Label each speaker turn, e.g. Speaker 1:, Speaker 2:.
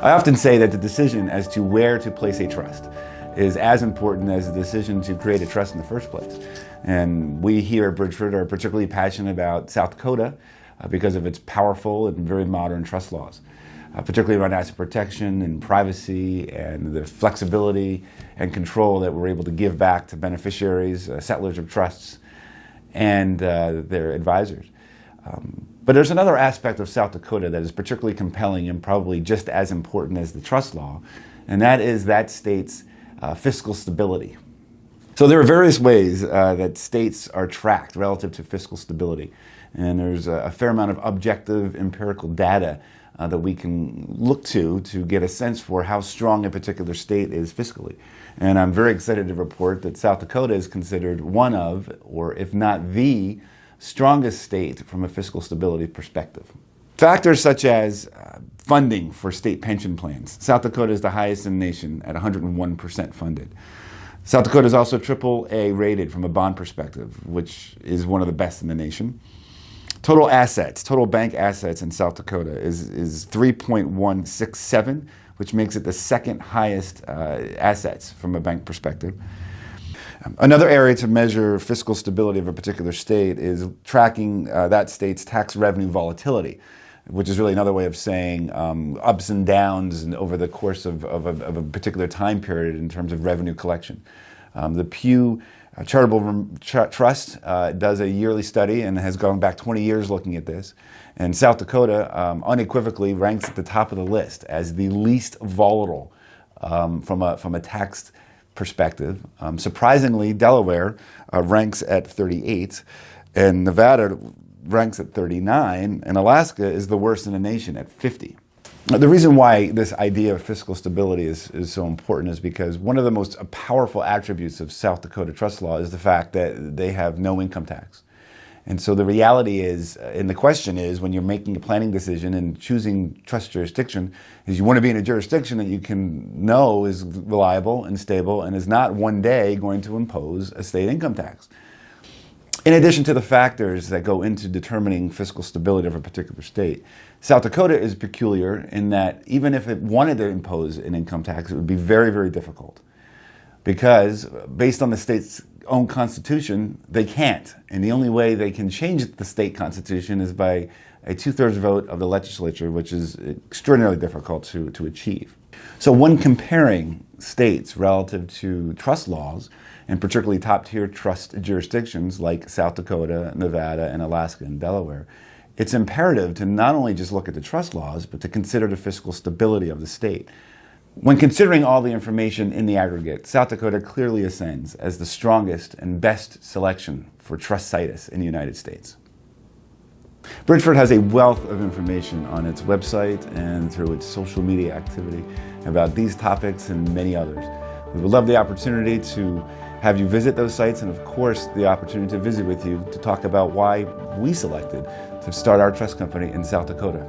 Speaker 1: I often say that the decision as to where to place a trust is as important as the decision to create a trust in the first place. And we here at Bridgeford are particularly passionate about South Dakota because of its powerful and very modern trust laws, particularly around asset protection and privacy and the flexibility and control that we're able to give back to beneficiaries, settlers of trusts, and their advisors. But there's another aspect of South Dakota that is particularly compelling and probably just as important as the trust law, and that is that state's fiscal stability. So there are various ways that states are tracked relative to fiscal stability, and there's a fair amount of objective empirical data that we can look to get a sense for how strong a particular state is fiscally. And I'm very excited to report that South Dakota is considered one of, or if not the, strongest state from a fiscal stability perspective. Factors such as funding for state pension plans. South Dakota is the highest in the nation at 101% funded. South Dakota is also AAA rated from a bond perspective, which is one of the best in the nation. Total assets, total bank assets in South Dakota is 3.167, which makes it the second highest assets from a bank perspective. Another area to measure fiscal stability of a particular state is tracking that state's tax revenue volatility, which is really another way of saying ups and downs over the course of a particular time period in terms of revenue collection. The Pew Charitable Trust does a yearly study and has gone back 20 years looking at this. And South Dakota unequivocally ranks at the top of the list as the least volatile from a tax perspective. Surprisingly, Delaware ranks at 38, and Nevada ranks at 39, and Alaska is the worst in the nation at 50. The reason why this idea of fiscal stability is so important is because one of the most powerful attributes of South Dakota trust law is the fact that they have no income tax. And so the reality is, and the question is, when you're making a planning decision and choosing trust jurisdiction, is you want to be in a jurisdiction that you can know is reliable and stable and is not one day going to impose a state income tax. In addition to the factors that go into determining fiscal stability of a particular state, South Dakota is peculiar in that even if it wanted to impose an income tax, it would be very, very difficult. Because based on the state's own constitution, they can't. And the only way they can change the state constitution is by a 2/3 vote of the legislature, which is extraordinarily difficult to achieve. So when comparing states relative to trust laws, and particularly top-tier trust jurisdictions like South Dakota, Nevada, and Alaska and Delaware, it's imperative to not only just look at the trust laws, but to consider the fiscal stability of the state. When considering all the information in the aggregate, South Dakota clearly ascends as the strongest and best selection for trust situs in the United States. Bridgeford has a wealth of information on its website and through its social media activity about these topics and many others. We would love the opportunity to have you visit those sites and, of course, the opportunity to visit with you to talk about why we selected to start our trust company in South Dakota.